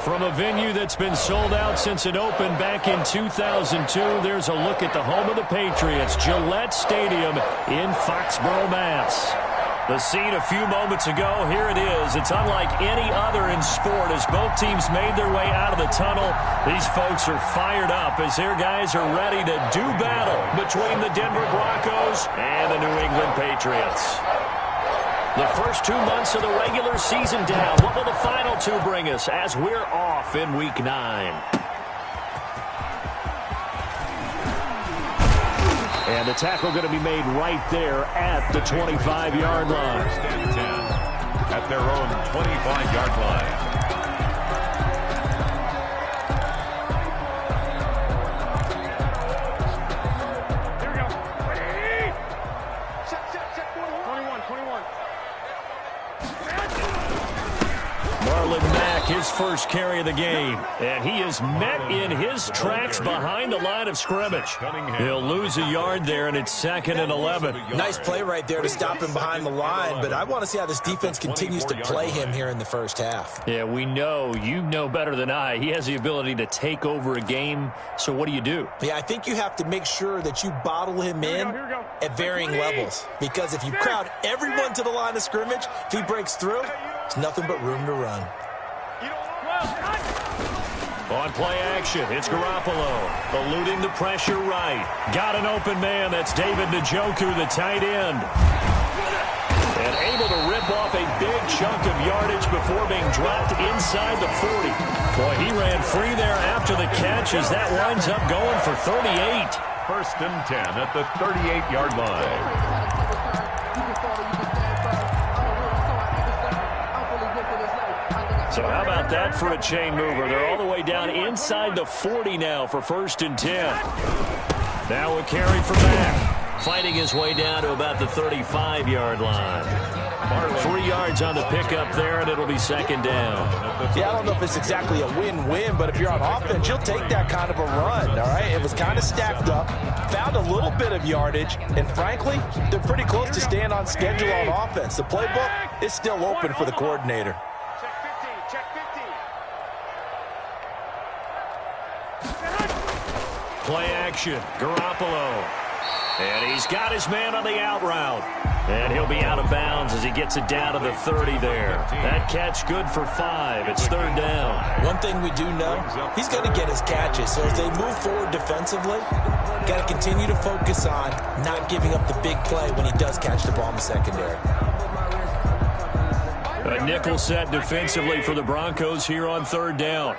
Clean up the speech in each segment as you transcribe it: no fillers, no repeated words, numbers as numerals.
From a venue that's been sold out since it opened back in 2002, there's a look at the home of the Patriots, Gillette Stadium in Foxborough, Mass. The scene a few moments ago, here it is. It's unlike any other in sport as both teams made their way out of the tunnel. These folks are fired up as their guys are ready to do battle between the Denver Broncos and the New England Patriots. The first 2 months of the regular season down. What will the final two bring us as we're off in Week 9? And the tackle going to be made right there at the 25-yard line. First and 10 at their own 25-yard line. His first carry of the game, and he is met in his tracks behind the line of scrimmage. He'll lose a yard there, and it's 2nd and 11. Nice play right there to stop him behind the line, but I want to see how this defense continues to play him here in the first half. Yeah, we know, you know better than I, he has the ability to take over a game, so what do? Yeah, I think you have to make sure that you bottle him in at varying levels, because if you crowd everyone to the line of scrimmage, if he breaks through, there's nothing but room to run. On play action, it's Garoppolo, eluding the pressure right. Got an open man, that's David Njoku, the tight end. And able to rip off a big chunk of yardage before being dropped inside the 40. Boy, he ran free there after the catch as that winds up going for 38. First and 10 at the 38-yard line. So how about that for a chain mover? They're all the way down inside the 40 now for 1st and 10. Now a carry from Mack, fighting his way down to about the 35-yard line. 3 yards on the pickup there, and it'll be 2nd down. Yeah, I don't know if it's exactly a win-win, but if you're on offense, you'll take that kind of a run, all right? It was kind of stacked up, found a little bit of yardage, and frankly, they're pretty close to staying on schedule on offense. The playbook is still open for the coordinator. Play action, Garoppolo. And he's got his man on the out route. And he'll be out of bounds as he gets it down to the 30 there. That catch good for 5. It's 3rd down. One thing we do know, he's going to get his catches. So as they move forward defensively, got to continue to focus on not giving up the big play when he does catch the ball in the secondary. A nickel set defensively for the Broncos here on 3rd down.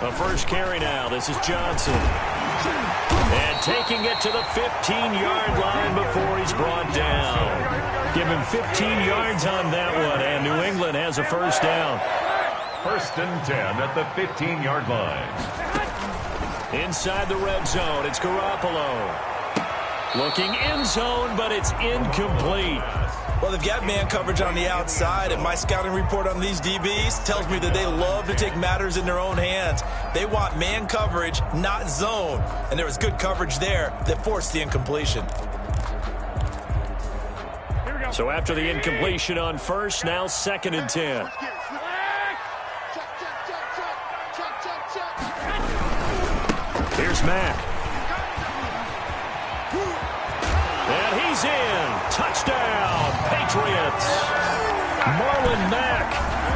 A first carry now. This is Johnson. And taking it to the 15-yard line before he's brought down. Give him 15 yards on that one, and New England has a first down. First and 10 at the 15-yard line. Inside the red zone, it's Garoppolo. Looking end zone, but it's incomplete. Well, they've got man coverage on the outside, and my scouting report on these DBs tells me that they love to take matters in their own hands. They want man coverage, not zone. And there was good coverage there that forced the incompletion. So after the incompletion on first, now 2nd and 10. Here's Mack. And he's in. Touchdown, Patriots. Marlon Mack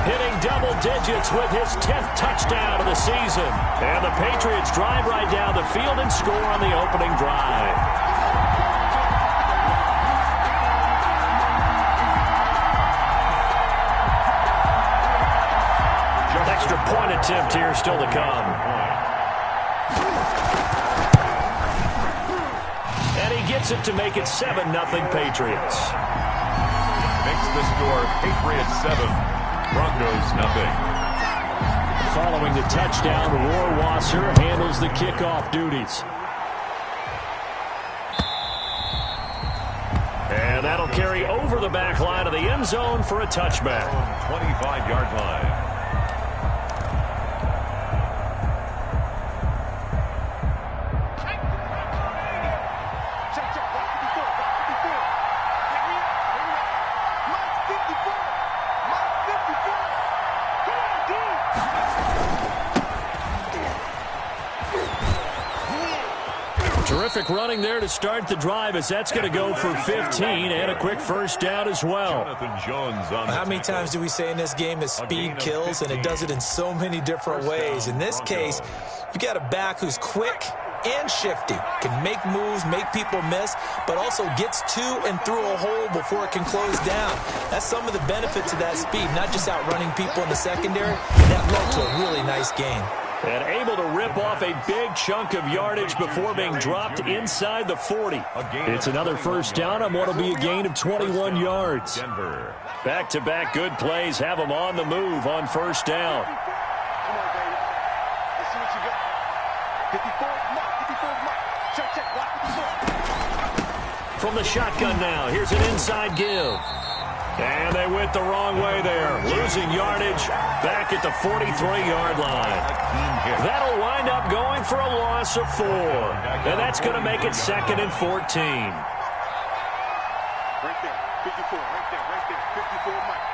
hitting double digits with his 10th touchdown of the season. And the Patriots drive right down the field and score on the opening drive. Extra point attempt here still to come. And he gets it to make it 7-0 Patriots. Makes the score Patriots 7, Broncos 0. Following the touchdown, Rohrwasser handles the kickoff duties. And that'll carry over the back line of the end zone for a touchback. 25-yard line. Terrific running there to start the drive, as that's going to go for 15 and a quick first down as well. How many times do we say in this game that speed kills, and it does it in so many different ways? In this case, you got a back who's quick and shifty, can make moves, make people miss, but also gets to and through a hole before it can close down. That's some of the benefits of that speed, not just outrunning people in the secondary. That led to a really nice gain. And able to rip off a big chunk of yardage before being dropped inside the 40. It's another first down on what will be a gain of 21 yards. Back-to-back good plays have them on the move on first down. From the shotgun now, here's an inside give. And they went the wrong way there, losing yardage back at the 43-yard line. That'll wind up going for a loss of 4. And that's going to make it 2nd and 14. Right there, 54, right there, 54, Mike.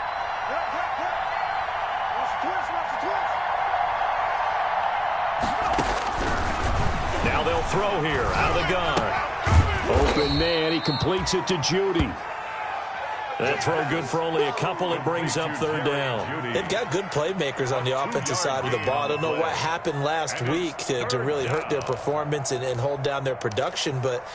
Now they'll throw here, out of the gun. Open man, he completes it to Judy. That throw good for only a couple. It brings up third down. They've got good playmakers on the offensive side of the ball. I don't know what happened last week to really hurt their performance and hold down their production, but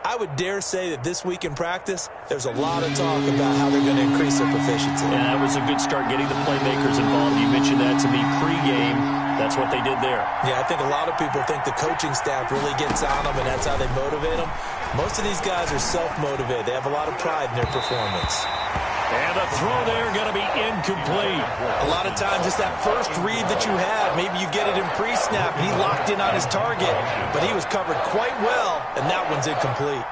I would dare say that this week in practice, there's a lot of talk about how they're going to increase their proficiency. Yeah, that was a good start getting the playmakers involved. You mentioned that to me pregame. That's what they did there. Yeah, I think a lot of people think the coaching staff really gets on them, and that's how they motivate them. Most of these guys are self-motivated. They have a lot of pride in their performance. And the throw there going to be incomplete. A lot of times it's that first read that you had. Maybe you get it in pre-snap, and he locked in on his target, but he was covered quite well, and that one's incomplete.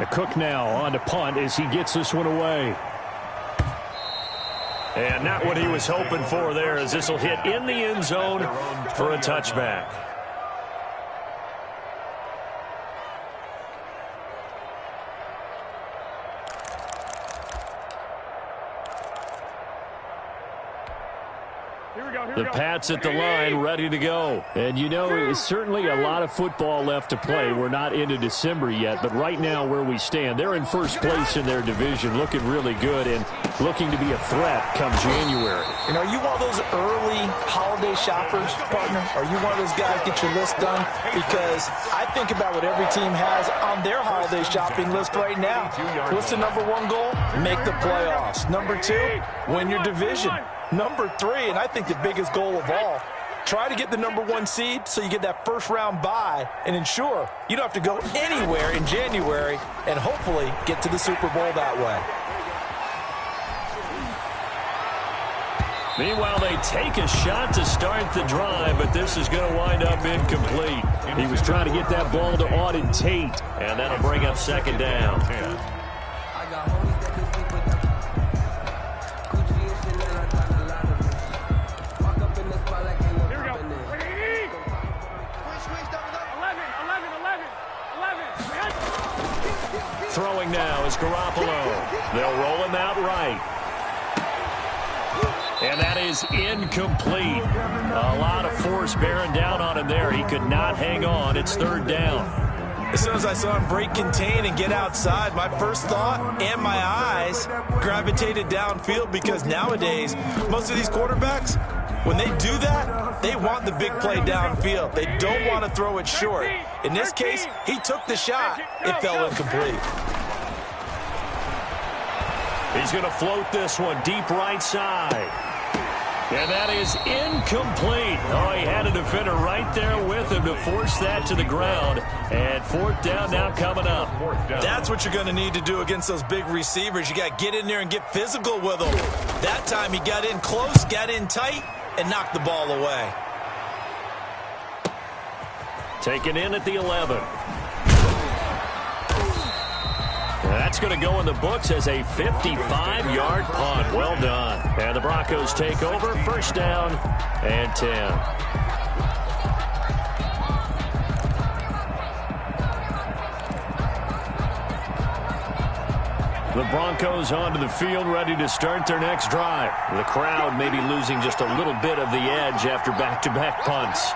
The Cook now on to punt as he gets this one away. And not what he was hoping for there, as this will hit in the end zone for a touchback. The Pats at the line, ready to go. And you know, it's certainly a lot of football left to play. We're not into December yet, but right now where we stand, they're in first place in their division, looking really good and looking to be a threat come January. You know, are you one of those early holiday shoppers, partner? Are you one of those guys get your list done? Because I think about what every team has on their holiday shopping list right now. What's the number one goal? Make the playoffs. Number 2, win your division. Number 3, and I think the biggest goal of all, try to get the number 1 seed so you get that first round bye and ensure you don't have to go anywhere in January and hopefully get to the Super Bowl that way. Meanwhile, they take a shot to start the drive, but this is going to wind up incomplete. He was trying to get that ball to Auden Tate, and that'll bring up second down. Throwing now is Garoppolo. They'll roll him out right. And that is incomplete. A lot of force bearing down on him there. He could not hang on. It's third down. As soon as I saw him break contain and get outside, my first thought and my eyes gravitated downfield, because nowadays, most of these quarterbacks, when they do that, they want the big play downfield. They don't want to throw it short. In this case, he took the shot. It fell incomplete. He's going to float this one deep right side. And that is incomplete. Oh, he had a defender right there with him to force that to the ground. And fourth down now coming up. That's what you're going to need to do against those big receivers. You got to get in there and get physical with them. That time he got in close, got in tight, and knocked the ball away. Taken in at the 11. That's going to go in the books as a 55-yard punt. Well done. And the Broncos take over. First down and 10. The Broncos onto the field, ready to start their next drive. The crowd may be losing just a little bit of the edge after back-to-back punts.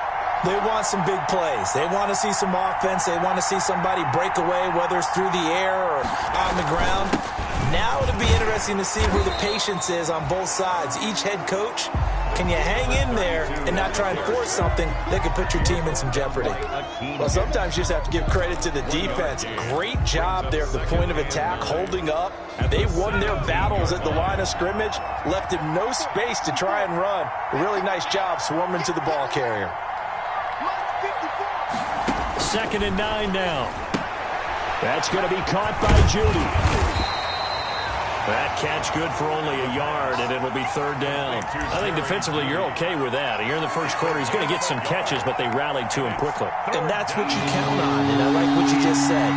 They want some big plays. They want to see some offense. They want to see somebody break away, whether it's through the air or on the ground. Now it'll be interesting to see where the patience is on both sides. Each head coach, can you hang in there and not try and force something that could put your team in some jeopardy? Well, sometimes you just have to give credit to the defense. Great job there at the point of attack, holding up. They won their battles at the line of scrimmage, left him no space to try and run. A really nice job swarming to the ball carrier. 2nd and 9 now. That's going to be caught by Judy. That catch good for only a yard, and it'll be 3rd down. I think defensively you're okay with that. Here in the first quarter, he's going to get some catches, but they rallied to him quickly. And that's what you count on, and I like what you just said.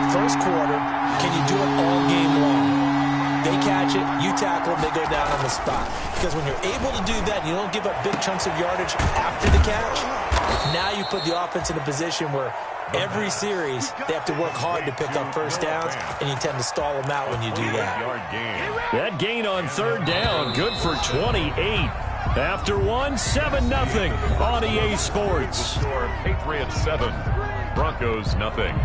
First quarter, can you do it all game long? They catch it, you tackle them, they go down on the spot. Because when you're able to do that, you don't give up big chunks of yardage after the catch, now you put the offense in a position where every series, they have to work hard to pick up first downs, and you tend to stall them out when you do that. That gain on 3rd down, good for 28. After 7-0 on EA Sports. Patriots 7, Broncos nothing.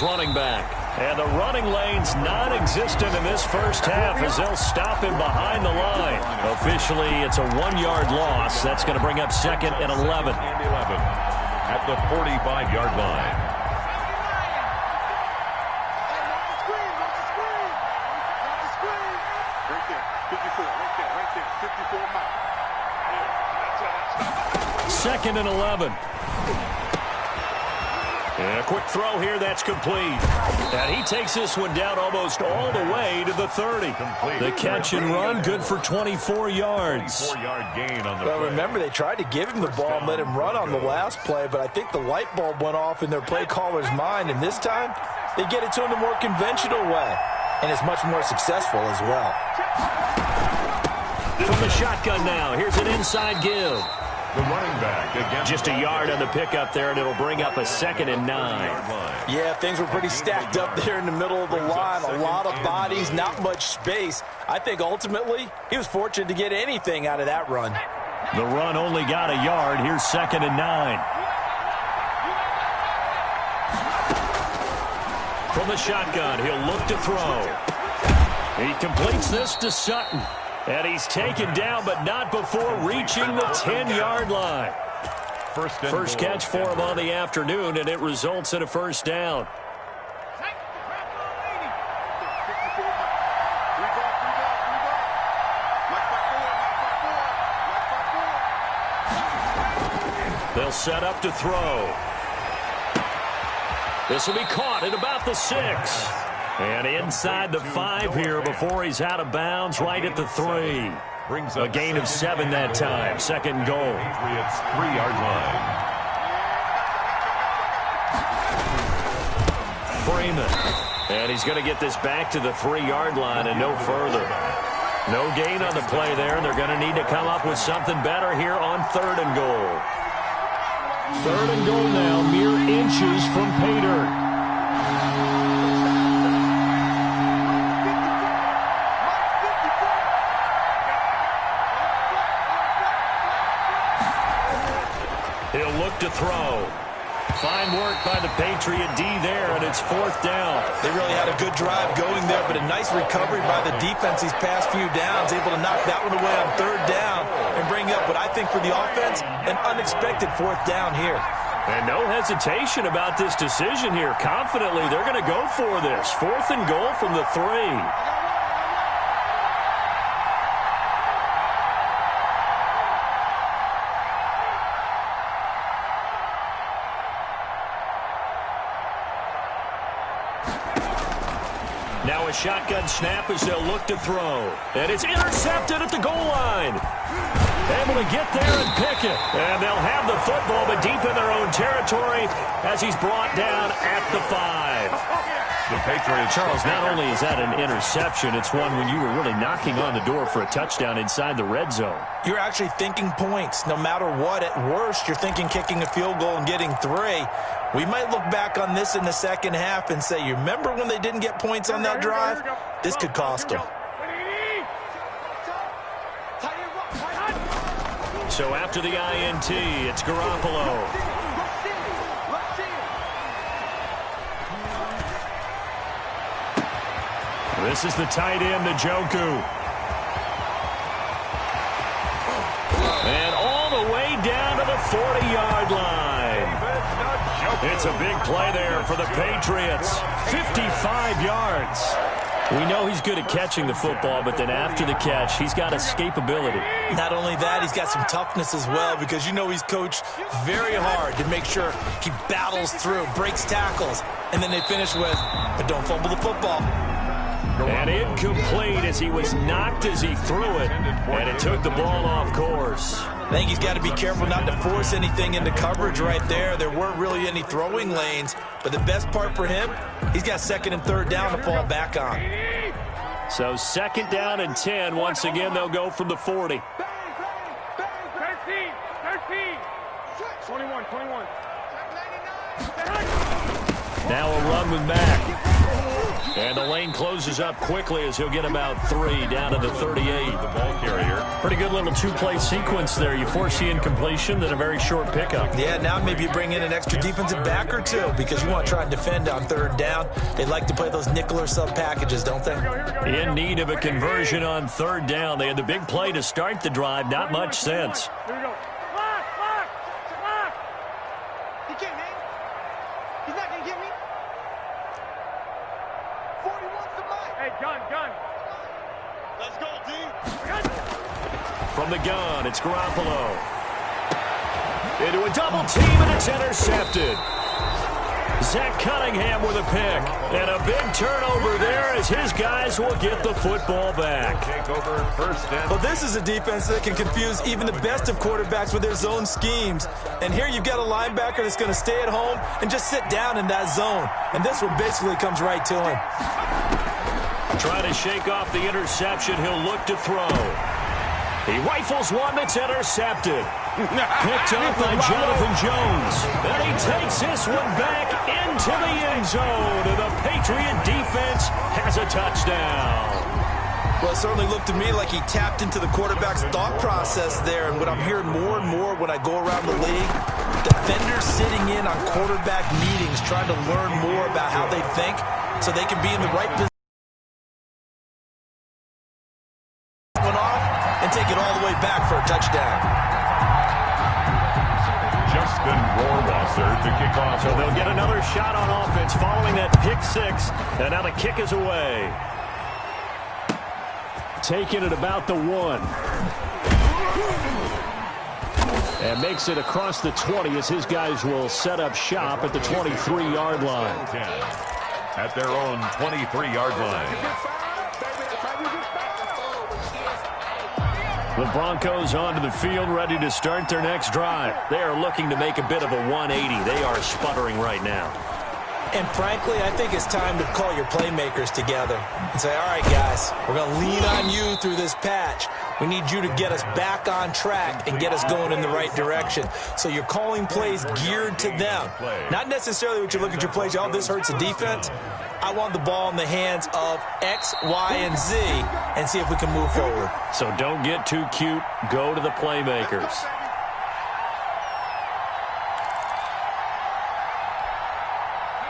Running back. And the running lane's non-existent in this first half as they'll stop him behind the line. Officially, it's a 1-yard loss. That's going to bring up 2nd and 11. At the 45-yard line. Right there, 54, right there, 54 miles. 2nd and 11. And a quick throw here, that's complete. And he takes this one down almost all the way to the 30. The catch and run, good for 24 yards. 24-yard gain on the Well, play. remember, they tried to give him the ball and let him run on the last play, but I think the light bulb went off in their play caller's mind, and this time they get it to him the more conventional way, and it's much more successful as well. From the shotgun now, here's an inside give. The running back against just a yard on the pickup there, and it'll bring up a 2nd and 9. Yeah, things were pretty stacked up there in the middle of the line. A lot of bodies, not much space. I think ultimately he was fortunate to get anything out of that run. The run only got a yard. Here's 2nd and 9. From the shotgun, he'll look to throw. He completes this to Sutton. And he's taken down, but not before reaching the 10-yard line. First catch for him on the afternoon, and it results in a first down. They'll set up to throw. This will be caught at about the 6. And inside the 5 here before he's out of bounds, right at the 3. A gain of 7 that time. 2nd goal. Patriots 3-yard line. Freeman. And he's going to get this back to the 3-yard line and no further. No gain on the play there. They're going to need to come up with something better here on 3rd and goal. 3rd and goal now, mere inches from pay dirt. He'll look to throw. Fine work by the Patriot D there, and it's 4th down. They really had a good drive going there, but a nice recovery by the defense these past few downs, able to knock that one away on 3rd down and bring up what I think for the offense, an unexpected 4th down here. And no hesitation about this decision here. Confidently, they're going to go for this. 4th and goal from the 3. Now a shotgun snap as they'll look to throw. And it's intercepted at the goal line. Able to get there and pick it. And they'll have the football, but deep in their own territory as he's brought down at the 5. The Patriots. Charles, not only is that an interception, it's one when you were really knocking on the door for a touchdown inside the red zone. You're actually thinking points. No matter what, at worst, you're thinking kicking a field goal and getting 3. We might look back on this in the second half and say, you remember when they didn't get points on that drive? This could cost them. So after the INT, it's Garoppolo. This is the tight end, Njoku. And all the way down to the 40-yard line. It's a big play there for the Patriots. 55 yards. We know he's good at catching the football, but then after the catch, he's got escapability. Not only that, he's got some toughness as well, because you know he's coached very hard to make sure he battles through, breaks tackles, and then they finish with, but don't fumble the football. And incomplete as he was knocked as he threw it, and it took the ball off course. I think he's got to be careful not to force anything into coverage right there. There weren't really any throwing lanes, but the best part for him, he's got 2nd and 3rd down to fall back on. So 2nd down and 10. Once again, they'll go from the 40. 13, 21. Now a run with Mack. And the lane closes up quickly as he'll get about 3 down to the 38. The ball carrier. Pretty good little 2-play sequence there. You force the incompletion, then a very short pickup. Yeah, now maybe you bring in an extra defensive back or 2 because you want to try and defend on 3rd down. They like to play those nickel or sub packages, don't they? In need of a conversion on 3rd down. They had the big play to start the drive. Not much sense. Here we go. Lock. He can't hang. He's not going to get me. 41's the mic. Hey, gun. Let's go, D. From the gun, it's Garoppolo. Into a double team, and it's intercepted. Zach Cunningham with a pick. And a big turnover there as his guys will get the football back. Take over 1st down. Well, this is a defense that can confuse even the best of quarterbacks with their zone schemes. And here you've got a linebacker that's going to stay at home and just sit down in that zone. And this one basically comes right to him. Trying to shake off the interception. He'll look to throw. He rifles one that's intercepted. Picked up by Jonathan Jones. And he takes this one back into the end zone. And the Patriot defense has a touchdown. Well, it certainly looked to me like he tapped into the quarterback's thought process there. And what I'm hearing more and more when I go around the league, defenders sitting in on quarterback meetings trying to learn more about how they think so they can be in the right position. And take it all the way back for a touchdown. Justin Rohrwasser to kick off. So they'll get another shot on offense following that pick 6. And now the kick is away. Taking it about the 1. And makes it across the 20 as his guys will set up shop at the 23-yard line. At their own 23-yard line. The Broncos onto the field, ready to start their next drive. They are looking to make a bit of a 180. They are sputtering right now. And frankly, I think it's time to call your playmakers together and say, all right, guys, we're going to lean on you through this patch. We need you to get us back on track and get us going in the right direction. So you're calling plays geared to them. Not necessarily what you look at your plays, oh, this hurts the defense. I want the ball in the hands of X, Y, and Z and see if we can move forward. So don't get too cute. Go to the playmakers.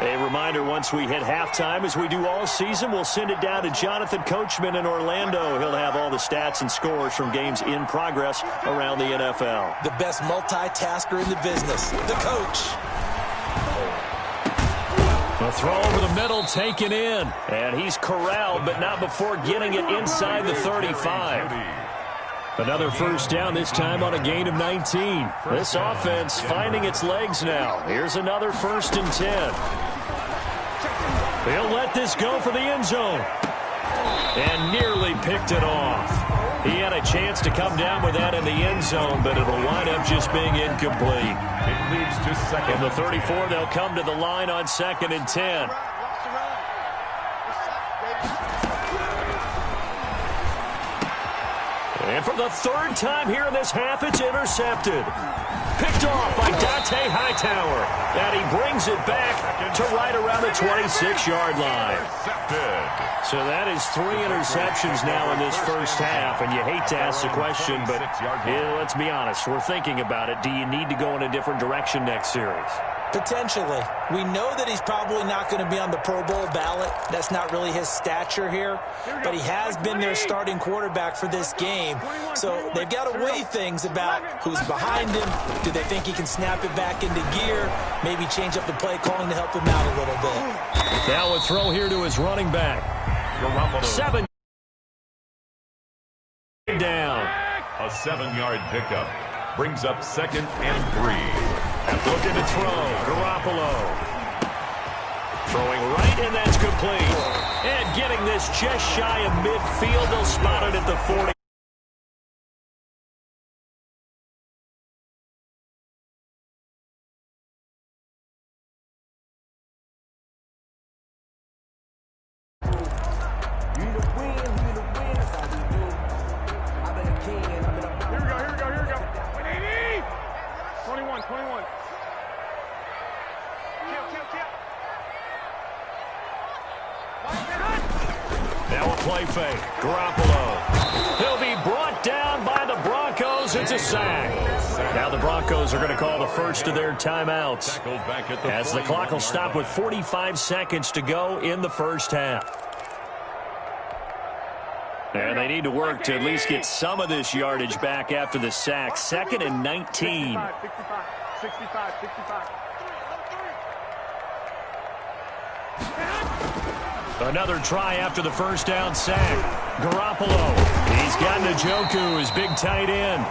A reminder, once we hit halftime, as we do all season, we'll send it down to Jonathan Coachman in Orlando. He'll have all the stats and scores from games in progress around the NFL. The best multitasker in the business, the coach. The throw over the middle taken in. And he's corralled, but not before getting it inside the 35. Another first down, this time on a gain of 19. This offense finding its legs now. Here's another 1st and 10. He'll let this go for the end zone. And nearly picked it off. He had a chance to come down with that in the end zone, but it'll wind up just being incomplete. It leads to second. From the 34, they'll come to the line on 2nd and 10. And for the 3rd time here in this half, it's intercepted. Picked off by Dante Hightower. And he brings it back to right around the 26-yard line. So that is 3 interceptions now in this first half. And you hate to ask the question, but let's be honest. We're thinking about it. Do you need to go in a different direction next series? Potentially. We know that he's probably not going to be on the Pro Bowl ballot. That's not really his stature here. But he has been their starting quarterback for this game. So they've got to weigh things about who's behind him. Do they think he can snap it back into gear? Maybe change up the play calling to help him out a little bit. Now a throw here to his running back. 7 down. A 7-yard pickup brings up 2nd and 3. Looking to throw. Garoppolo. Throwing right, and that's complete. And getting this just shy of midfield. They'll spot it at the 40. Now a play fake. Garoppolo. He'll be brought down by the Broncos. It's a sack. Now the Broncos are going to call the first of their timeouts, as the clock will stop with 45 seconds to go in the first half. And they need to work to at least get some of this yardage back after the sack. 2nd and 19. 65. Another try after the first down sack. Garoppolo. He's got Njoku, his big tight end.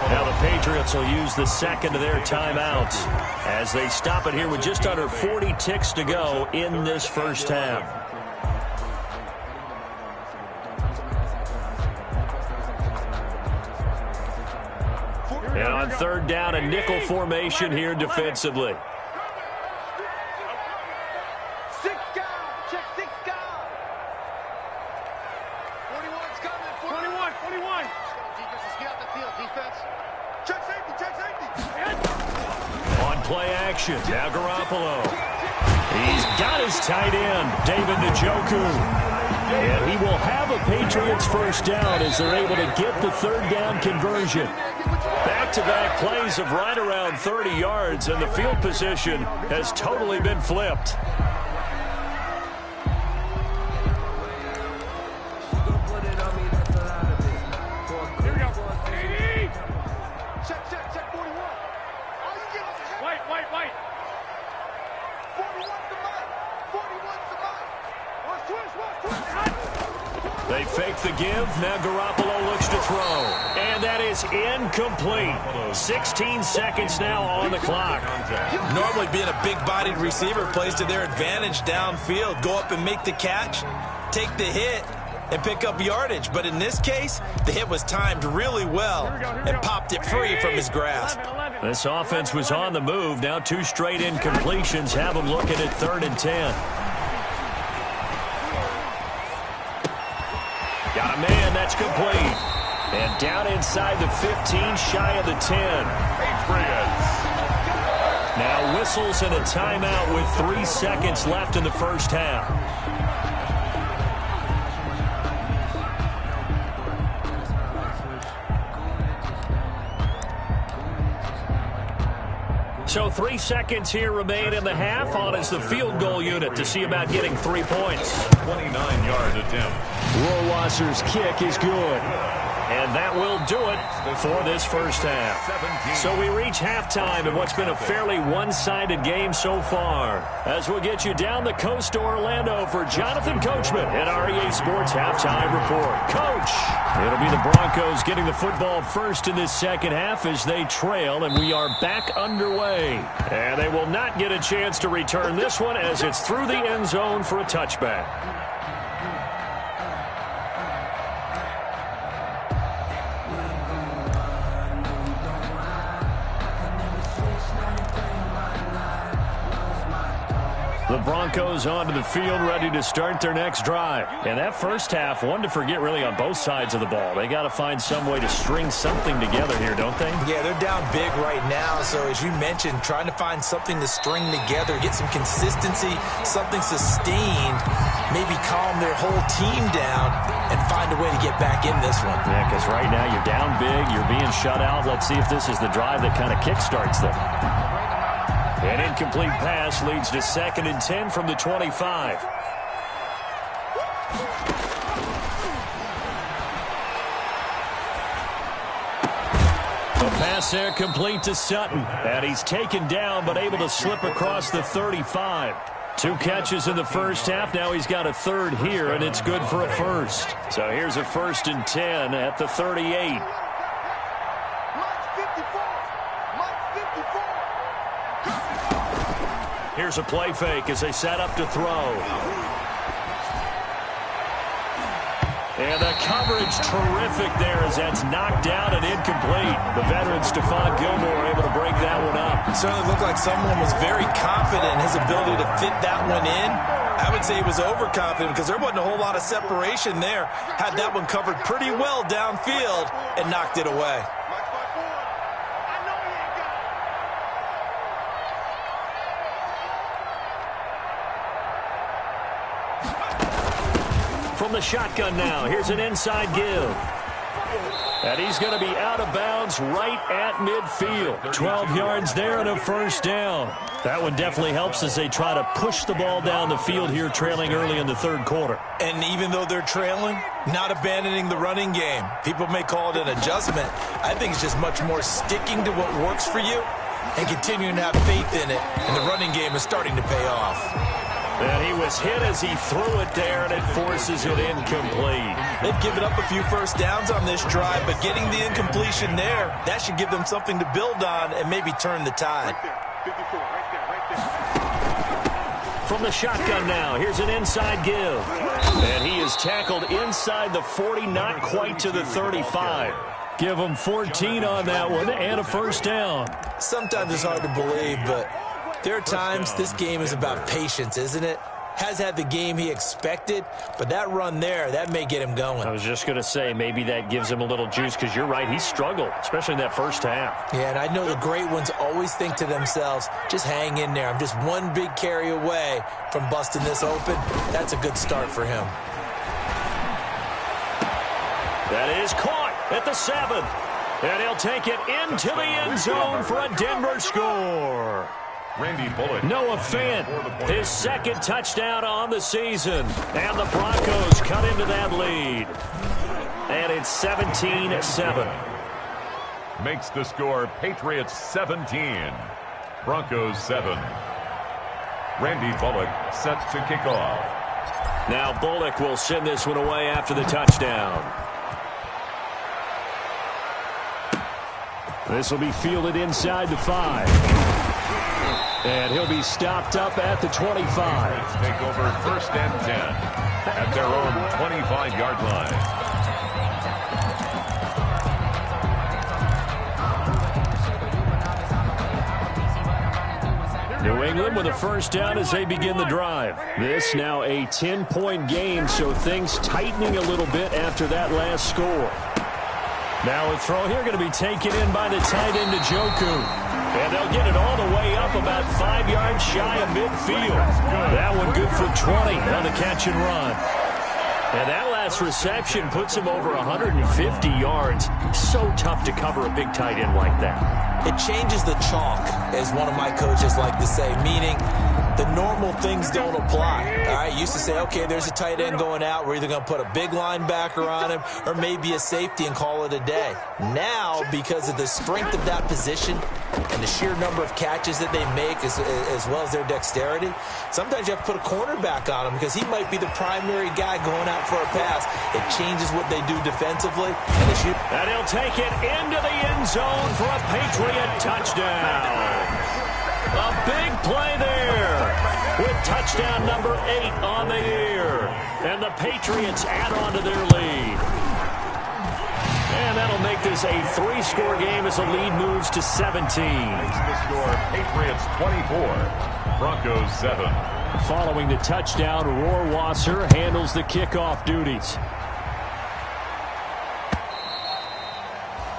Now the Patriots will use the second of their timeouts as they stop it here with just under 40 ticks to go in this first half. And on 3rd down, a nickel formation here defensively. Play action. Now Garoppolo. He's got his tight end, David Njoku. And he will have a Patriots first down as they're able to get the 3rd down conversion. Back-to-back plays of right around 30 yards, and the field position has totally been flipped. They fake the give. Now Garoppolo looks to throw. And that is incomplete. 16 seconds now on the clock. Normally being a big-bodied receiver plays to their advantage downfield. Go up and make the catch, take the hit, and pick up yardage. But in this case, the hit was timed really well and popped it free from his grasp. This offense was on the move. Now 2 straight incompletions have them looking at 3rd and 10. Got a man, that's complete. And down inside the 15, shy of the 10. Now whistles and a timeout with 3 seconds left in the first half. So 3 seconds here remain in the half. On is the field goal unit to see about getting 3 points. 29-yard attempt. Rohrwasser's kick is good. And that will do it for this first half. So we reach halftime in what's been a fairly one-sided game so far. As we'll get you down the coast to Orlando for Jonathan Coachman at REA Sports Halftime Report. Coach, it'll be the Broncos getting the football first in this second half as they trail, and we are back underway. And they will not get a chance to return this one as it's through the end zone for a touchback. the Broncos onto the field, ready to start their next drive. And that first half, one to forget really on both sides of the ball. They got to find some way to string something together here, don't they? Yeah, they're down big right now. So as you mentioned, trying to find something to string together, get some consistency, something sustained, maybe calm their whole team down and find a way to get back in this one. Yeah, because right now you're down big, you're being shut out. Let's see if this is the drive that kind of kickstarts them. An incomplete pass leads to 2nd and 10 from the 25. The pass there complete to Sutton. And he's taken down but able to slip across the 35. 2 catches in the first half. Now he's got a third here, and it's good for a first. So here's a 1st and 10 at the 38. Here's a play fake as they set up to throw. And the coverage terrific there as that's knocked down and incomplete. The veteran Stephon Gilmore able to break that one up. It certainly looked like someone was very confident in his ability to fit that one in. I would say he was overconfident because there wasn't a whole lot of separation there. Had that one covered pretty well downfield and knocked it away. From the shotgun now, here's an inside give. And he's going to be out of bounds right at midfield. 12 yards there and a first down. That one definitely helps as they try to push the ball down the field here, trailing early in the third quarter. And even though they're trailing, not abandoning the running game. People may call it an adjustment. I think it's just much more sticking to what works for you and continuing to have faith in it. And the running game is starting to pay off. And he was hit as he threw it there, and it forces it incomplete. They've given up a few first downs on this drive, but getting the incompletion there, that should give them something to build on and maybe turn the tide. From the shotgun now, here's an inside give. And he is tackled inside the 40, not quite to the 35. Give him 14 on that one and a first down. Sometimes it's hard to believe, but there are times this game is about patience, isn't it? Has had the game he expected, but that run there, that may get him going. I was just going to say, maybe that gives him a little juice because you're right, he struggled, especially in that first half. Yeah, and I know the great ones always think to themselves, just hang in there. I'm just one big carry away from busting this open. That's a good start for him. That is caught at the 7. And he'll take it into the end zone for a Denver score. Randy Bullock. Noah Fant, his 2nd touchdown on the season. And the Broncos cut into that lead. And it's 17-7. Makes the score Patriots 17. Broncos 7. Randy Bullock set to kick off. Now Bullock will send this one away after the touchdown. This will be fielded inside the 5. And he'll be stopped up at the 25. Take over 1st and 10 at their own 25-yard line. New England with a first down as they begin the drive. This now a 10-point game, so things tightening a little bit after that last score. Now a throw here going to be taken in by the tight end Njoku. And they'll get it all the way up about 5 yards shy of midfield. That one good for 20 on the catch and run. And that last reception puts him over 150 yards. So tough to cover a big tight end like that. It changes the chalk, as one of my coaches like to say, meaning the normal things don't apply. All right, used to say, okay, there's a tight end going out. We're either going to put a big linebacker on him or maybe a safety and call it a day. Now, because of the strength of that position and the sheer number of catches that they make as well as their dexterity, sometimes you have to put a cornerback on him because he might be the primary guy going out for a pass. It changes what they do defensively. And he'll take it into the end zone for a Patriot touchdown. A big play there with touchdown number 8 on the year. And the Patriots add on to their lead. And that'll make this a 3-score game as the lead moves to 17. Makes the score Patriots 24, Broncos 7. Following the touchdown, Rohrwasser handles the kickoff duties.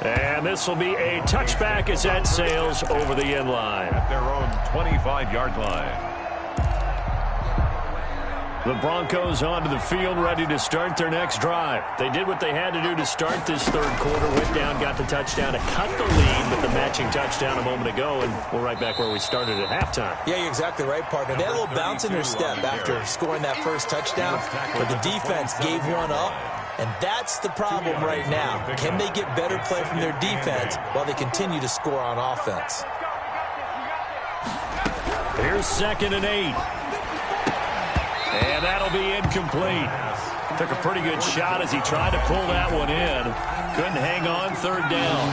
And this will be a touchback as that sails over the end line. At their own 25-yard line. The Broncos onto the field, ready to start their next drive. They did what they had to do to start this third quarter. Went down, got the touchdown to cut the lead with the matching touchdown a moment ago, and we're right back where we started at halftime. Yeah, you're exactly right, partner. They had a little bounce in their step after scoring that first touchdown, but the defense gave one up, and that's the problem right now. Can they get better play from their defense while they continue to score on offense? Here's 2nd and 8. And that'll be incomplete. Took a pretty good shot as he tried to pull that one in. Couldn't hang on 3rd down.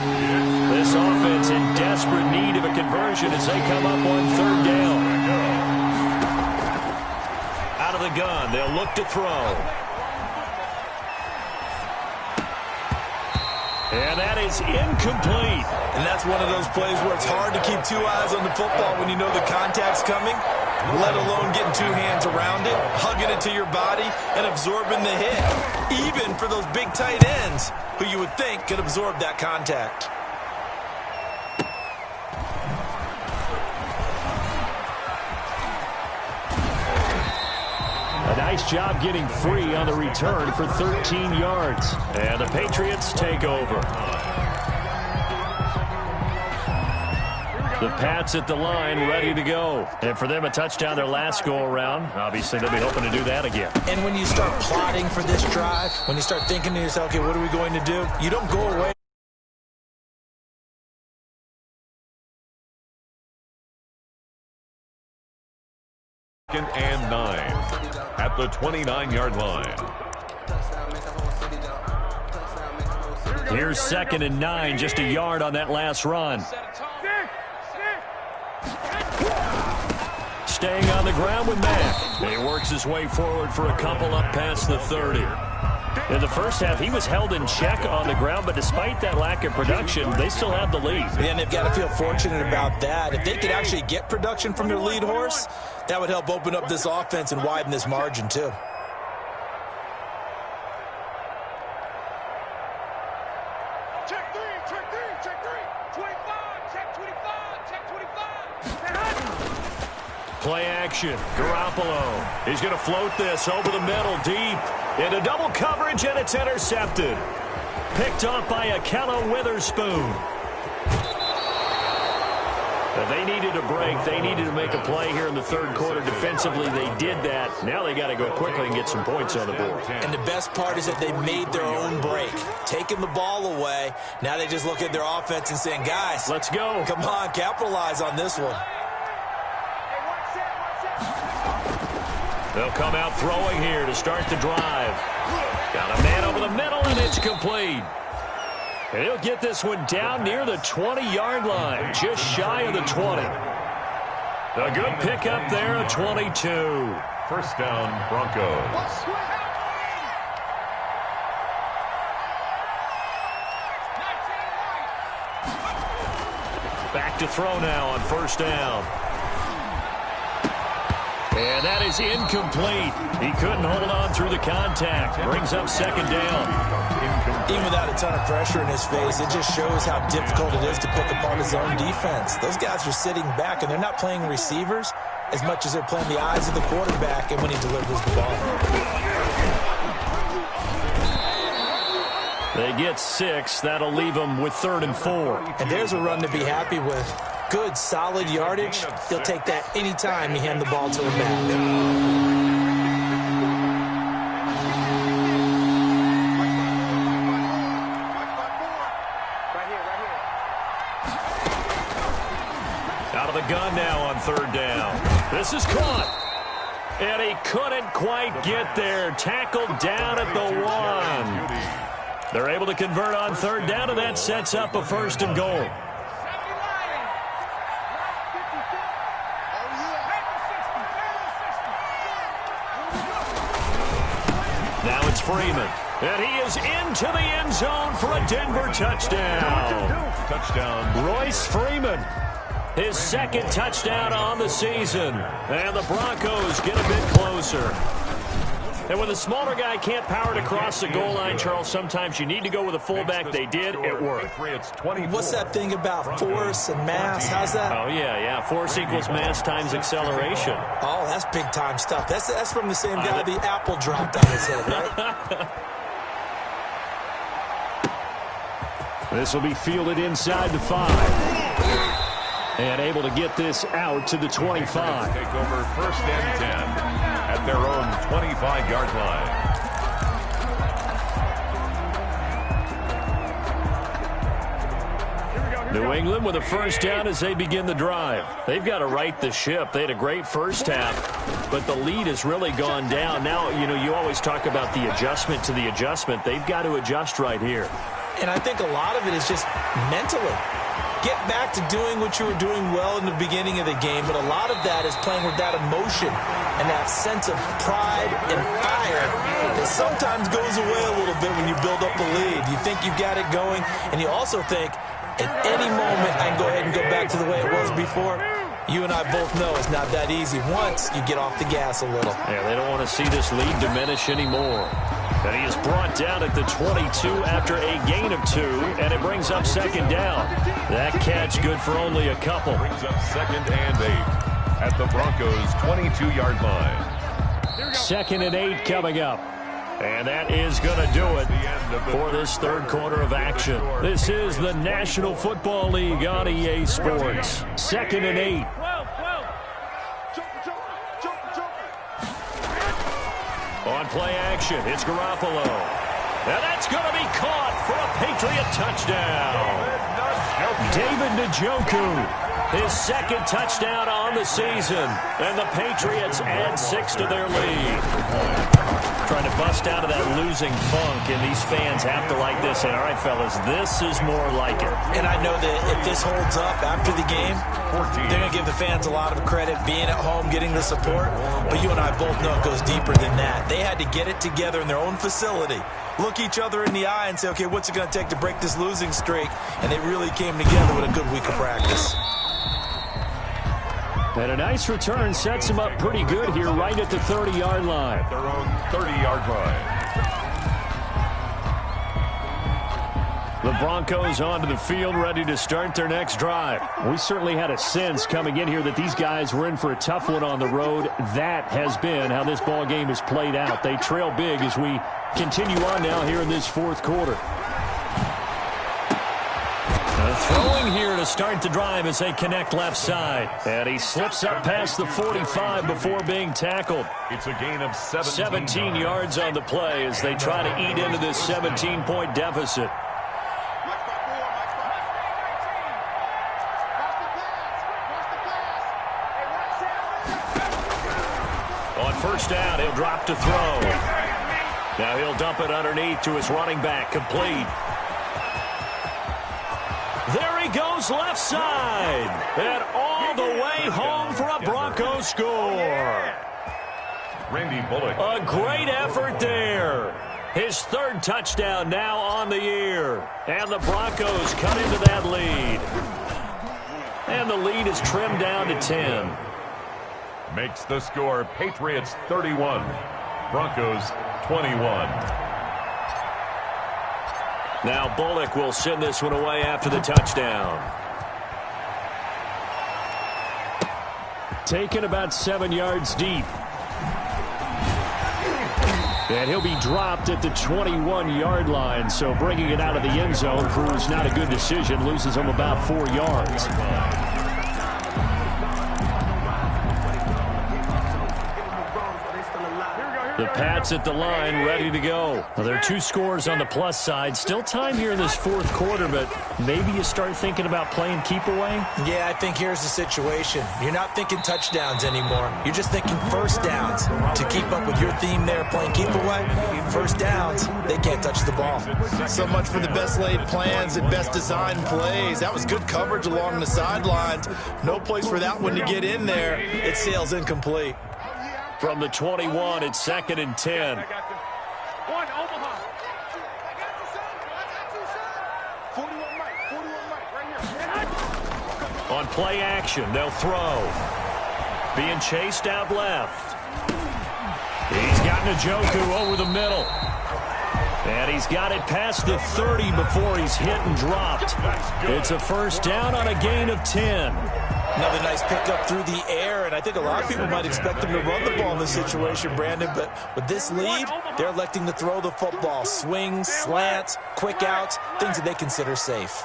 This offense in desperate need of a conversion as they come up on 3rd down. Out of the gun, they'll look to throw. And that is incomplete. And that's one of those plays where it's hard to keep 2 eyes on the football when you know the contact's coming, let alone getting 2 hands around it, hugging it to your body, and absorbing the hit. Even for those big tight ends who you would think could absorb that contact. A nice job getting free on the return for 13 yards. And the Patriots take over. The Pats at the line, ready to go. And for them, a touchdown their last go-around. Obviously, they'll be hoping to do that again. And when you start plotting for this drive, when you start thinking to yourself, okay, what are we going to do? You don't go away. Second and 9 at the 29-yard line. Here's 2nd and 9, just a yard on that last run. Staying on the ground with Mack. He works his way forward for a couple up past the 30. In the first half, he was held in check on the ground, but despite that lack of production, they still have the lead. And they've got to feel fortunate about that. If they could actually get production from their lead horse, that would help open up this offense and widen this margin too. Check 3, check 3, check 3. 25, check 25, check 25. Play action. Garoppolo. He's going to float this over the middle, deep. Into double coverage, and it's intercepted. Picked off by Akella Witherspoon. They needed a break. They needed to make a play here in the third quarter. Defensively, they did that. Now they got to go quickly and get some points on the board. And the best part is that they made their own break. Taking the ball away. Now they just look at their offense and saying, guys, let's go. Come on, capitalize on this one. They'll come out throwing here to start the drive. Got a man over the middle, and it's complete. And he'll get this one down near the 20-yard line, just shy of the 20. A good pickup there, a 22. First down, Broncos. Back to throw now on first down. And that is incomplete. He couldn't hold on through the contact. Brings up 2nd down. Even without a ton of pressure in his face, it just shows how difficult it is to pick apart his own defense. Those guys are sitting back, and they're not playing receivers as much as they're playing the eyes of the quarterback and when he delivers the ball. They get 6. That'll leave them with 3rd and 4. And there's a run to be happy with. Good, solid yardage. He'll take that anytime you hand the ball to him back. Out of the gun now on 3rd down. This is caught. And he couldn't quite get there. Tackled down at the 1. They're able to convert on 3rd down, and that sets up a 1st and goal. Now it's Freeman. And he is into the end zone for a Denver touchdown. Touchdown. Royce Freeman. His second touchdown on the season. And the Broncos get a bit closer. And when the smaller guy can't power it across the goal line, Charles, sometimes you need to go with a fullback. They did. It worked. What's that thing about force and mass? How's that? Oh, yeah. Force equals mass times acceleration. Oh, that's big-time stuff. That's from the same guy the apple dropped on his head, right? This will be fielded inside the 5. And able to get this out to the 25. Take over 1st and 10 at their own 25-yard line. New England with a first down as they begin the drive. They've got to right the ship. They had a great first half, but the lead has really gone down. Now, you always talk about the adjustment to the adjustment. They've got to adjust right here. And I think a lot of it is just mentally. Get back to doing what you were doing well in the beginning of the game, but a lot of that is playing with that emotion and that sense of pride and fire that sometimes goes away a little bit when you build up a lead. You think you've got it going, and you also think, at any moment, I can go ahead and go back to the way it was before. You and I both know it's not that easy once you get off the gas a little. Yeah, they don't want to see this lead diminish anymore. And he is brought down at the 22 after a gain of 2, and it brings up 2nd down. That catch good for only a couple. Brings up 2nd and 8 at the Broncos' 22-yard line. 2nd and 8 coming up. And that is going to do it for this third quarter of action. This is the National Football League on EA Sports. 2nd and 8. On play action, it's Garoppolo. And that's going to be caught for a Patriot touchdown. David Njoku, his 2nd touchdown on the season. And the Patriots add 6 to their lead. Trying to bust out of that losing funk, and these fans have to like this. And all right, fellas, this is more like it. And I know that if this holds up after the game, they're going to give the fans a lot of credit, being at home, getting the support. But you and I both know it goes deeper than that. They had to get it together in their own facility, look each other in the eye and say, okay, what's it going to take to break this losing streak? And they really came together with a good week of practice. And a nice return sets him up pretty good here right at the 30-yard line. Their own 30-yard line. The Broncos onto the field, ready to start their next drive. We certainly had a sense coming in here that these guys were in for a tough one on the road. That has been how this ball game has played out. They trail big as we continue on now here in this fourth quarter. Throwing here to start the drive as they connect left side. And he slips up past the 45 before being tackled. It's a gain of 17 yards on the play as they try to eat into this 17-point deficit. On first down, he'll drop to throw. Now he'll dump it underneath to his running back, complete. There he goes left side. And all the way home for a Broncos score. Randy Bullock. A great effort there. His 3rd touchdown now on the year. And the Broncos cut into that lead. And the lead is trimmed down to 10. Makes the score Patriots 31, Broncos 21. Now Bullock will send this one away after the touchdown. Taken about 7 yards deep. And he'll be dropped at the 21-yard line. So bringing it out of the end zone proves not a good decision. Loses him about 4 yards. The Pats at the line, ready to go. Well, there are 2 scores on the plus side. Still time here in this fourth quarter, but maybe you start thinking about playing keep away? Yeah, I think here's the situation. You're not thinking touchdowns anymore. You're just thinking first downs. To keep up with your theme there, playing keep away, first downs, they can't touch the ball. So much for the best laid plans and best designed plays. That was good coverage along the sidelines. No place for that one to get in there. It sails incomplete. From the 21, it's 2nd and 10. On play action, they'll throw. Being chased out left. He's got Njoku over the middle. And he's got it past the 30 before he's hit and dropped. It's a first down on a gain of 10. Another nice pickup through the air, and I think a lot of people might expect him to run the ball in this situation, Brandon, but with this lead, they're electing to throw the football. Swings, slants, quick outs, things that they consider safe.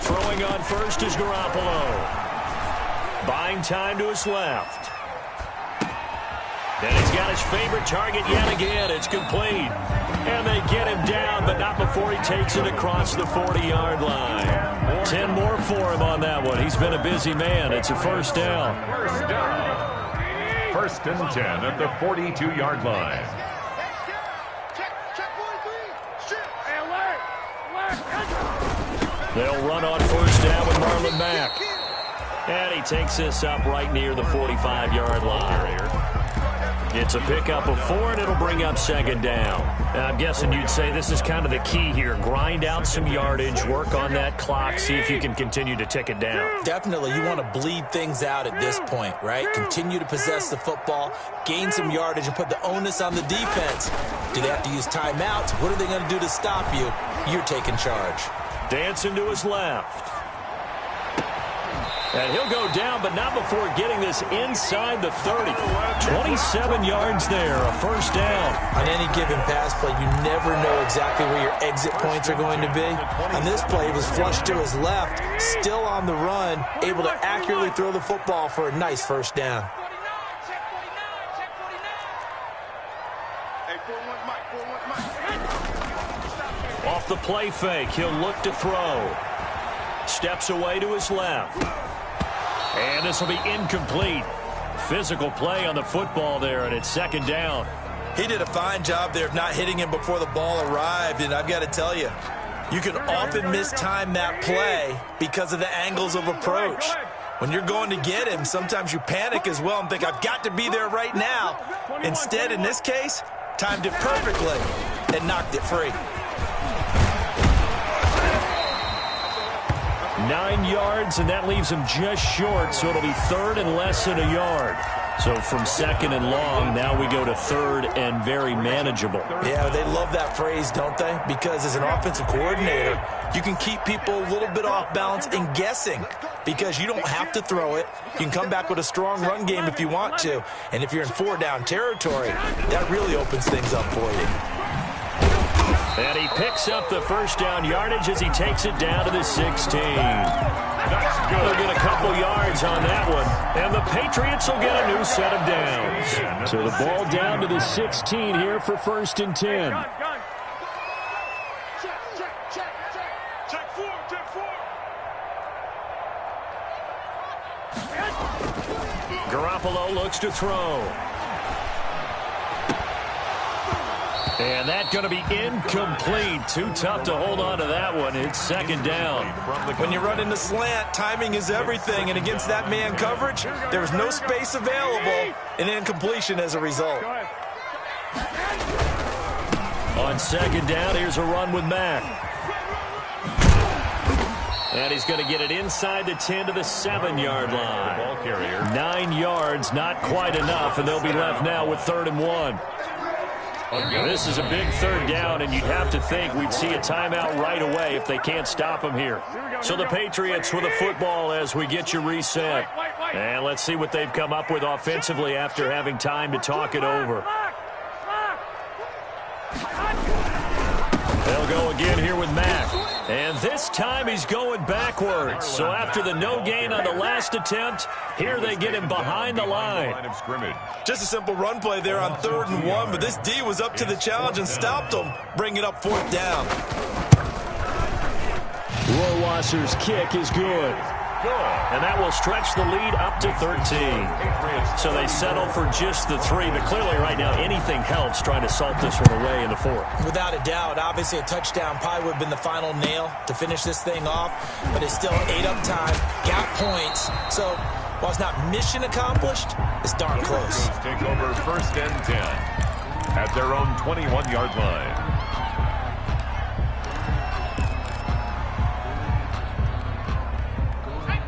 Throwing on first is Garoppolo. Buying time to his left. And he's got his favorite target yet again. It's complete. And they get him down, but not before he takes it across the 40-yard line. 10 more for him on that one. He's been a busy man. It's a first down. First down. First and 10 at the 42-yard line. They'll run on first down with Marlon Mack. And he takes this up right near the 45-yard line. It's a pickup of 4, and it'll bring up second down. Now, I'm guessing you'd say this is kind of the key here. Grind out some yardage, work on that clock, see if you can continue to tick it down. Definitely, you want to bleed things out at this point, right? Continue to possess the football, gain some yardage, and put the onus on the defense. Do they have to use timeouts? What are they going to do to stop you? You're taking charge. Dancing to his left. And he'll go down, but not before getting this inside the 30. 27 yards there, a first down. On any given pass play, you never know exactly where your exit points are going to be. On this play, he was flushed to his left, still on the run, able to accurately throw the football for a nice first down. Off the play fake, he'll look to throw. Steps away to his left. And this will be incomplete. Physical play on the football there, and it's second down. He did a fine job there of not hitting him before the ball arrived, and I've got to tell you, you can often mistime that play because of the angles of approach. When you're going to get him, sometimes you panic as well and think, I've got to be there right now. Instead, in this case, timed it perfectly and knocked it free. 9 yards, and that leaves him just short, so it'll be third and less than a yard. So from second and long, now we go to third and very manageable. Yeah, they love that phrase, don't they? Because as an offensive coordinator, you can keep people a little bit off balance and guessing because you don't have to throw it. You can come back with a strong run game if you want to. And if you're in 4-down territory, that really opens things up for you. And he picks up the first down yardage as he takes it down to the 16. That's good. They'll get a couple yards on that one. And the Patriots will get a new set of downs. So the ball down to the 16 here for first and 10. Garoppolo looks to throw. And that's going to be incomplete. Too tough to hold on to that one. It's second down. When you run in the slant, timing is everything. And against that man coverage, there's no space available. And incompletion as a result. On second down, here's a run with Mack. And he's going to get it inside the 10 to the 7-yard line. Ball carrier. 9 yards, not quite enough, and they'll be left now with 3rd and 1. This is a big third down, and you'd have to think we'd see a timeout right away if they can't stop him here. So the Patriots with the football as we get you reset. And let's see what they've come up with offensively after having time to talk it over. They'll go again here with Mack. And this time he's going backwards. So after the no gain on the last attempt, here they get him behind the line. Just a simple run play there on 3rd and 1, but this D was up to the challenge and stopped him, bringing up 4th down. Rohrwasser's kick is good. And that will stretch the lead up to 13. So they settle for just the 3, but clearly right now anything helps trying to salt this one away in the 4th. Without a doubt, obviously a touchdown probably would have been the final nail to finish this thing off, but it's still 8 up time, got points. So while it's not mission accomplished, it's darn close. Take over 1st and 10 at their own 21-yard line.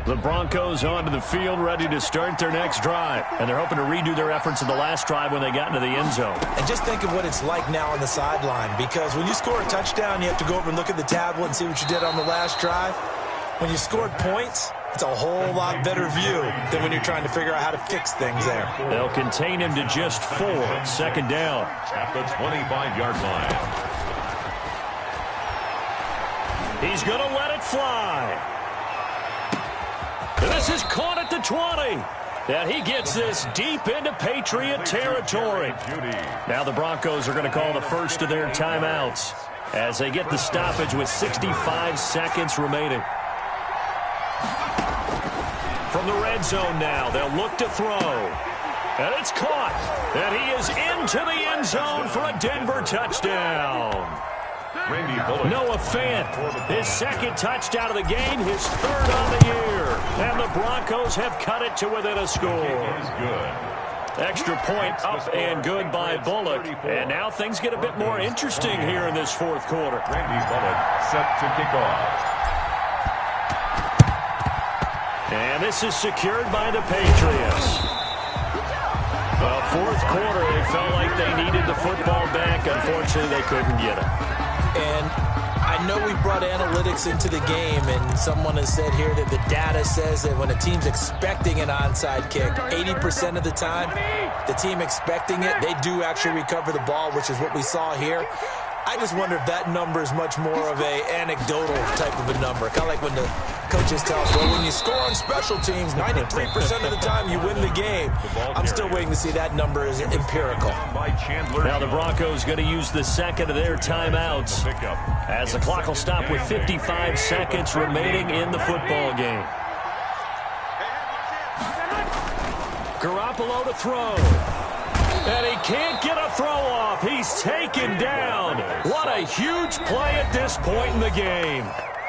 The Broncos onto the field, ready to start their next drive. And they're hoping to redo their efforts in the last drive when they got into the end zone. And just think of what it's like now on the sideline, because when you score a touchdown, you have to go over and look at the tablet and see what you did on the last drive. When you scored points, it's a whole lot better view than when you're trying to figure out how to fix things there. They'll contain him to just 4. Second down. At the 25-yard line. He's going to let it fly. This is caught at the 20. And he gets this deep into Patriot territory. Now the Broncos are going to call the first of their timeouts as they get the stoppage with 65 seconds remaining. From the red zone now, they'll look to throw. And it's caught. And he is into the end zone for a Denver touchdown. Noah Fant, his second touchdown of the game, his third on the year. And the Broncos have cut it to within a score. Extra point up and good by Bullock. And now things get a bit more interesting here in this fourth quarter. Randy Bullock set to kick off. And this is secured by the Patriots. Well, fourth quarter, they felt like they needed the football back. Unfortunately, they couldn't get it. And I know we brought analytics into the game, and someone has said here that the data says that when a team's expecting an onside kick, 80% of the time, the team expecting it, they do actually recover the ball, which is what we saw here. I just wonder if that number is much more of a anecdotal type of a number. Kind of like when the coaches tell us, well, when you score on special teams, 93% of the time you win the game. I'm still waiting to see that number is empirical. Now the Broncos going to use the second of their timeouts as the clock will stop with 55 seconds remaining in the football game. Garoppolo to throw. And he can't get a throw off. He's taken down. What a huge play at this point in the game.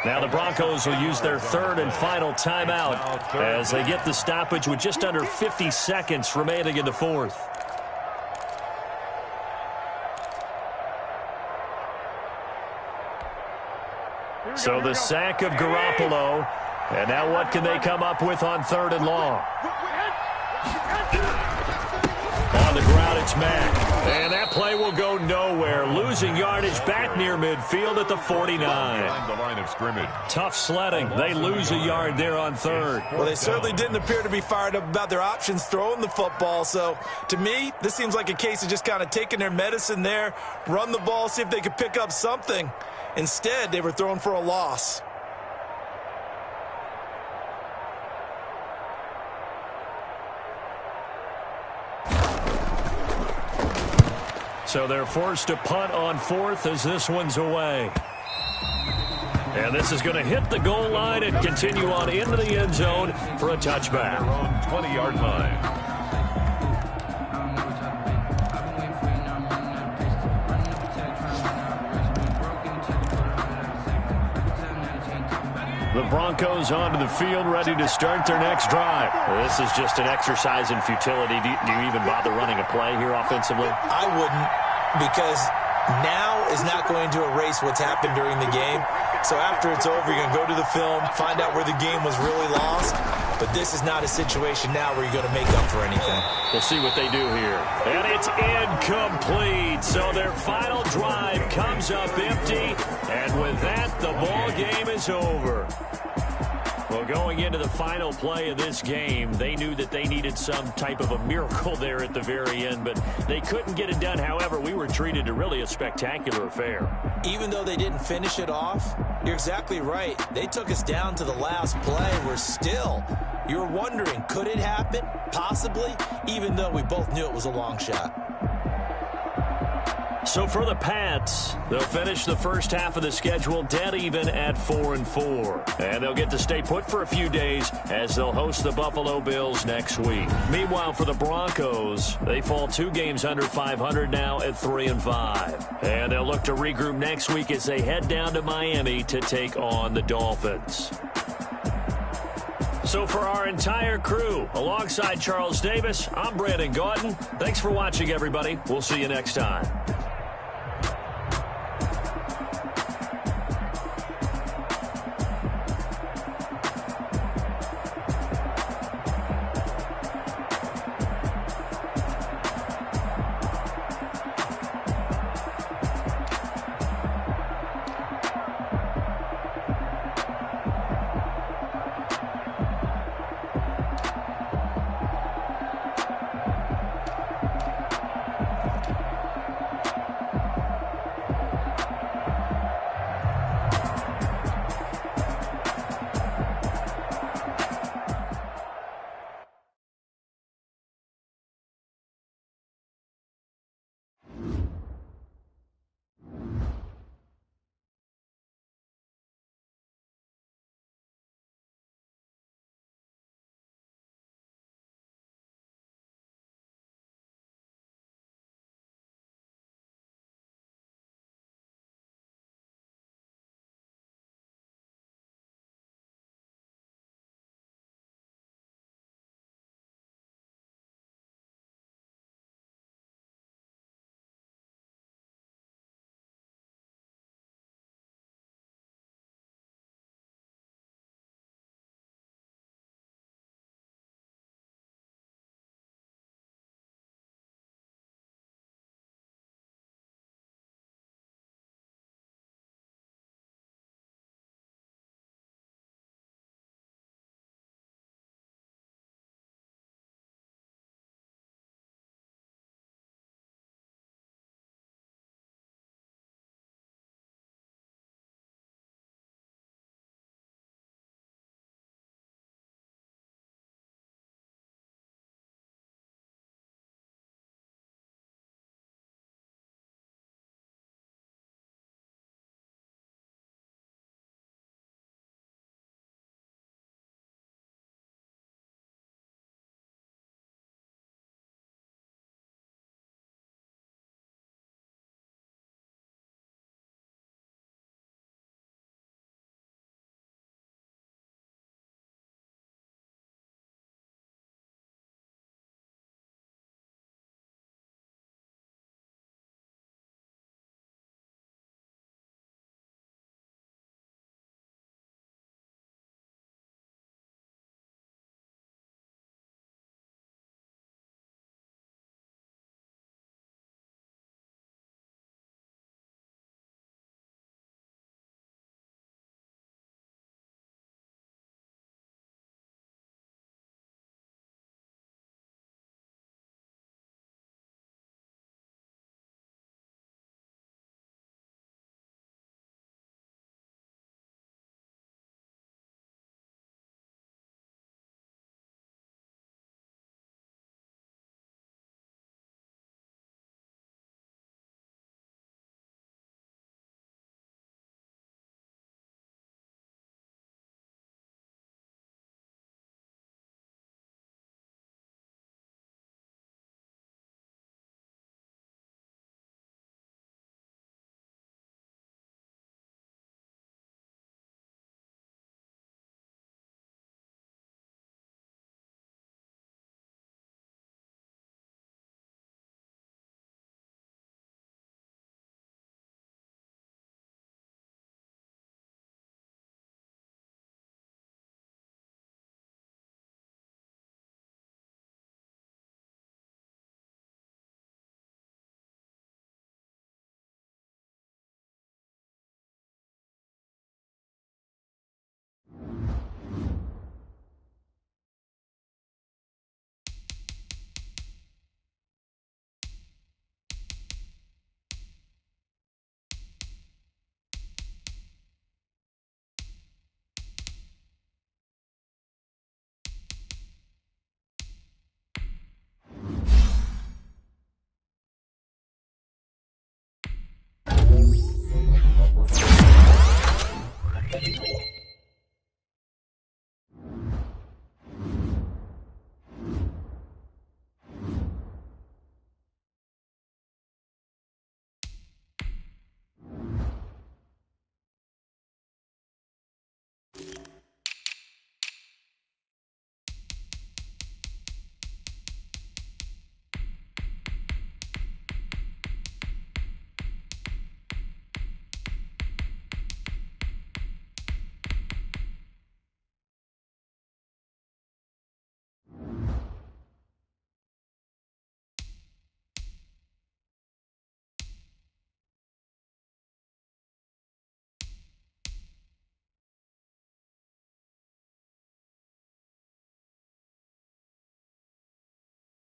Now the Broncos will use their third and final timeout as they get the stoppage with just under 50 seconds remaining in the fourth. So the sack of Garoppolo. And now what can they come up with on third and long? On the ground, it's Mack. And that play will go nowhere. Losing yardage back near midfield at the 49. The line of scrimmage. Tough sledding. They lose a yard there on third. Well, they certainly didn't appear to be fired up about their options throwing the football. So, to me, this seems like a case of just kind of taking their medicine there, run the ball, see if they could pick up something. Instead, they were throwing for a loss. So they're forced to punt on fourth as this one's away. And this is going to hit the goal line and continue on into the end zone for a touchback. On 20-yard line. The Broncos onto the field, ready to start their next drive. This is just an exercise in futility. Do you even bother running a play here offensively? I wouldn't, because now is not going to erase what's happened during the game. So after it's over, you're going to go to the film, find out where the game was really lost. But this is not a situation now where you're going to make up for anything. We'll see what they do here. And it's incomplete. So their final drive comes up empty. And with that, the ball game is over. Well, going into the final play of this game, they knew that they needed some type of a miracle there at the very end, but they couldn't get it done. However, we were treated to really a spectacular affair. Even though they didn't finish it off, you're exactly right. They took us down to the last play. We're still, you were wondering, could it happen? Possibly, even though we both knew it was a long shot. So for the Pats, they'll finish the first half of the schedule dead even at 4-4. And they'll get to stay put for a few days as they'll host the Buffalo Bills next week. Meanwhile, for the Broncos, they fall 2 games under 500 now at 3-5. And they'll look to regroup next week as they head down to Miami to take on the Dolphins. So for our entire crew, alongside Charles Davis, I'm Brandon Gaudin. Thanks for watching, everybody. We'll see you next time.